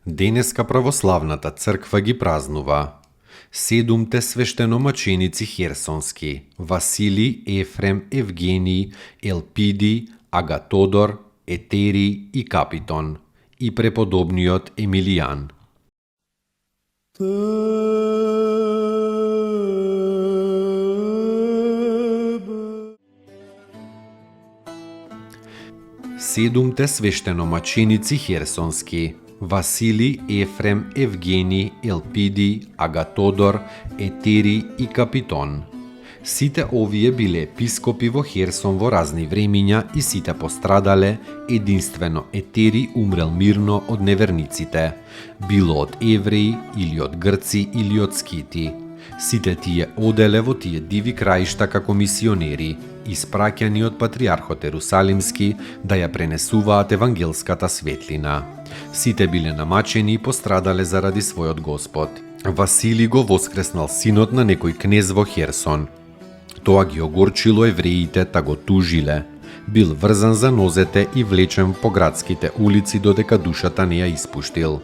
Денеска православната црква ги празнува 7 свештеномаченици херсонски: Василий, Ефрем, Евгений, Елпиди, Агатодор, Етери и Капитон, и преподобниот Емилијан. Седумте свештеномаченици херсонски: Василий, Ефрем, Евгений, Елпиди, Агатодор, Етери и Капитон. Сите овие биле епископи во Херсон во разни времиња и сите пострадале, единствено Етери умрел мирно од неверниците, било од евреи или од грци или од скити. Сите тие оделе во тие диви краишта како мисионери, испраќани од патриархот Ерусалимски да ја пренесуваат евангелската светлина. Сите биле намачени и пострадале заради својот Господ. Василий го воскреснал синот на некој кнез во Херсон. Тоа ги огорчило евреите, та го тужиле. Бил врзан за нозете и влечен по градските улици додека душата не ја испуштил.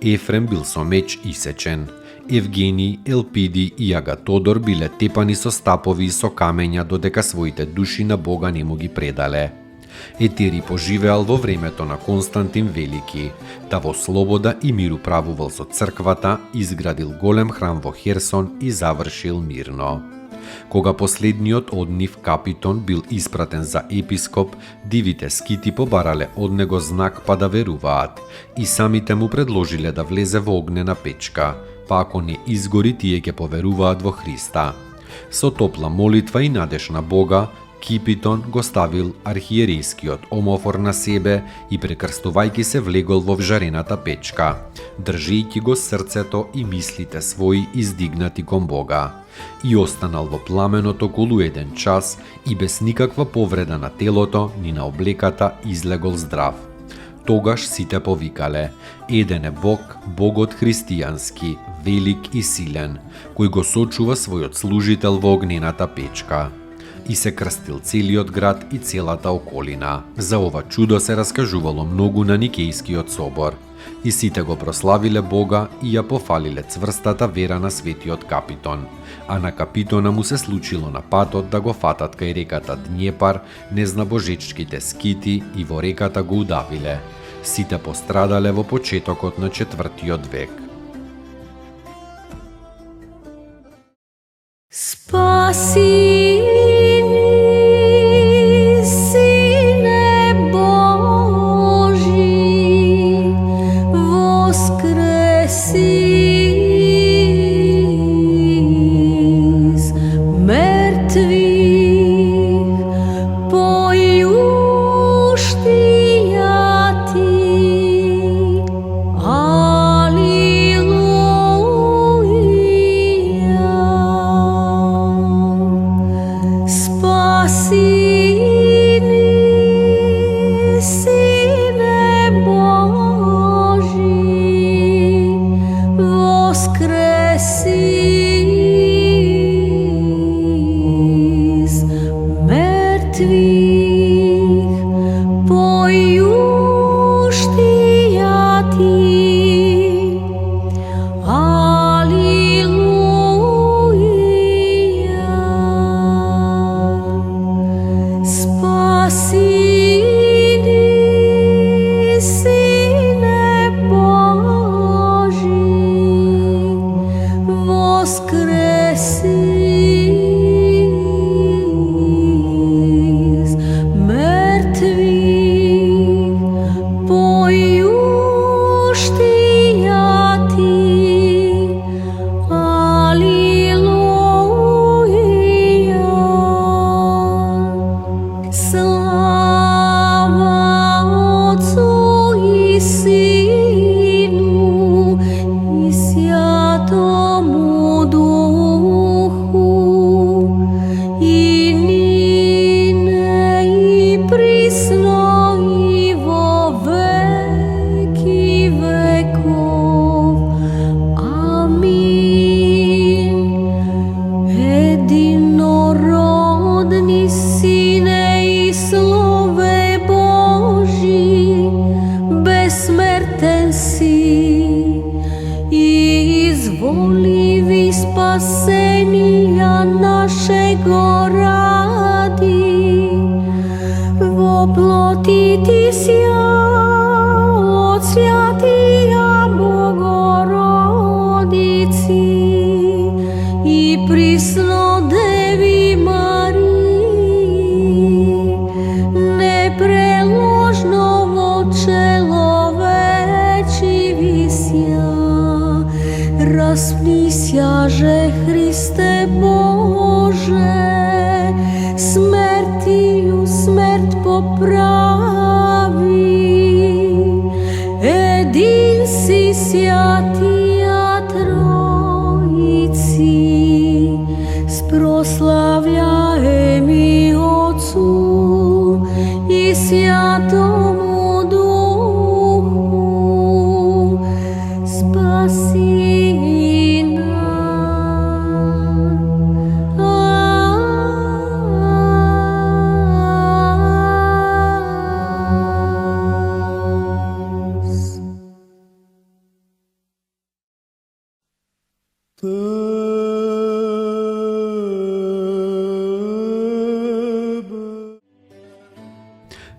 Ефрем бил со меч исечен. Евгений, Елпиди и Агатодор биле тепани со стапови и со камења додека своите души на Бога не му ги предале. Етери поживеал во времето на Константин Велики, да во слобода и мир управувал со црквата, изградил голем храм во Херсон и завршил мирно. Кога последниот од нив, Капитон, бил испратен за епископ, дивите скити побарале од него знак па да веруваат и самите му предложиле да влезе во огнена печка, па ако не изгори, тие ќе поверуваат во Христа. Со топла молитва и надеж на Бога, Капитон го ставил архиерейскиот омофор на себе и прекрстувајќи се влегол во вжарената печка, држејќи го срцето и мислите своји издигнати кон Бога. И останал во пламенот околу 1 час и без никаква повреда на телото ни на облеката излегол здрав. Тогаш сите повикале: еден е Бог, Богот христијански, велик и силен, кој го сочува својот служител во огнената печка. И се крстил целиот град и целата околина. За ова чудо се раскажувало многу на Никејскиот собор. И сите го прославиле Бога и ја пофалиле цврстата вера на светиот Капитон. А на Капитона му се случило на патот да го фатат кај реката Дњепар незнабожечките скити и во реката го удавиле. Сите пострадале во почетокот на 4. век. Спаси Slava оплотити ся од свјатија Богородици и присно Деви Марии, непреложно во человечи висја, распни сјаже Христе Боже, смертију смрт поправи, един си свјатија Тројци, спрослављај ми Отцу и Свјатому Духу, спаси нас.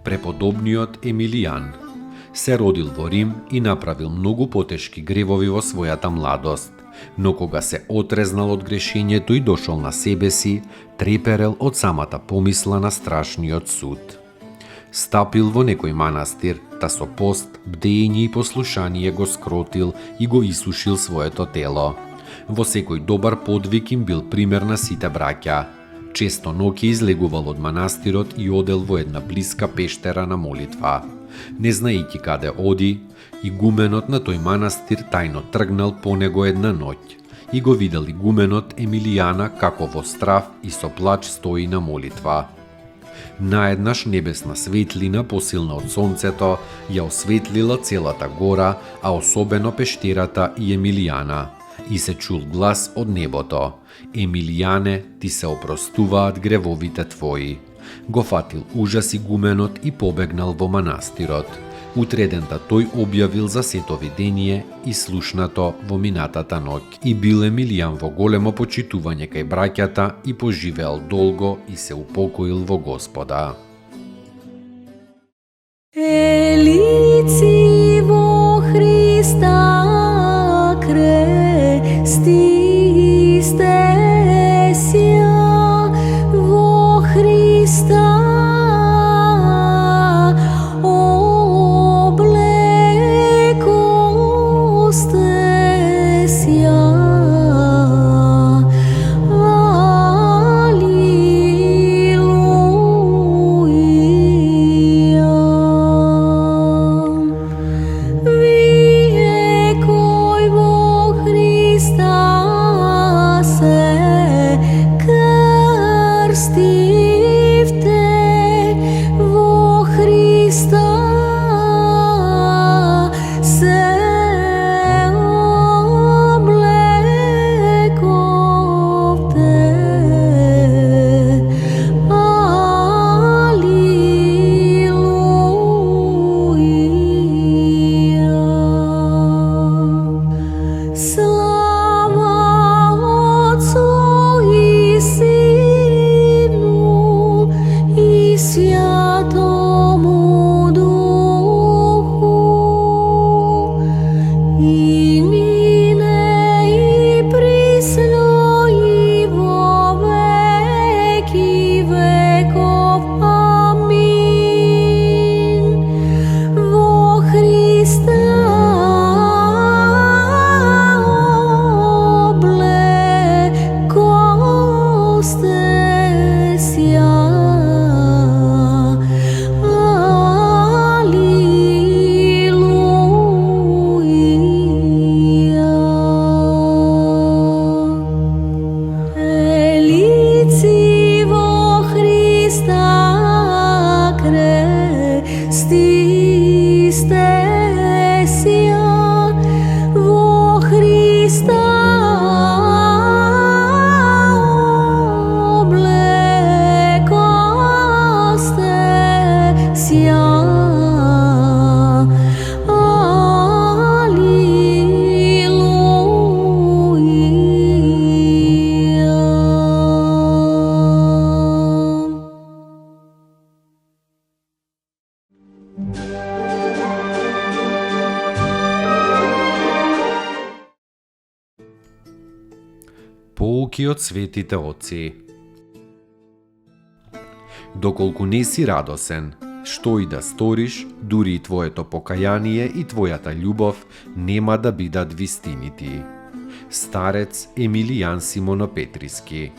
Преподобниот Емилијан се родил во Рим и направил многу потешки гревови во својата младост, но кога се отрезнал од грешењето и дошол на себе си, треперел од самата помисла на страшниот суд. Стапил во некој манастир, та со пост, бдење и послушание го скротил и го исушил своето тело. Во секој добар подвиг им бил пример на сите браќа. Често ноќе излегувал од манастирот и одел во една блиска пештера на молитва. Не знаејќи каде оди, игуменот на тој манастир тајно тргнал по него една ноќ и го видел игуменот Емилијана како во страв и со плач стои на молитва. Наеднаш небесна светлина, посилна од сонцето, ја осветлила целата гора, а особено пештерата и Емилијана. И се чул глас од небото: Емилијане, ти се опростуваат гревовите твои. Го фатил ужас игуменот и побегнал во манастирот. Утредента тој објавил за сето видение и слушнато во минатата ноќ. И бил Емилијан во големо почитување кај браќата и поживеал долго и се упокоил во Господа. Елици во Христа крестисте сја, во Христа облекосте сја. Pouki од светите оци. Доколку не си радосен, што и да сториш, дури и твоето покаяние и твојата љубов нема да бидат вистинити. Старец Емилијан Симонопетриски.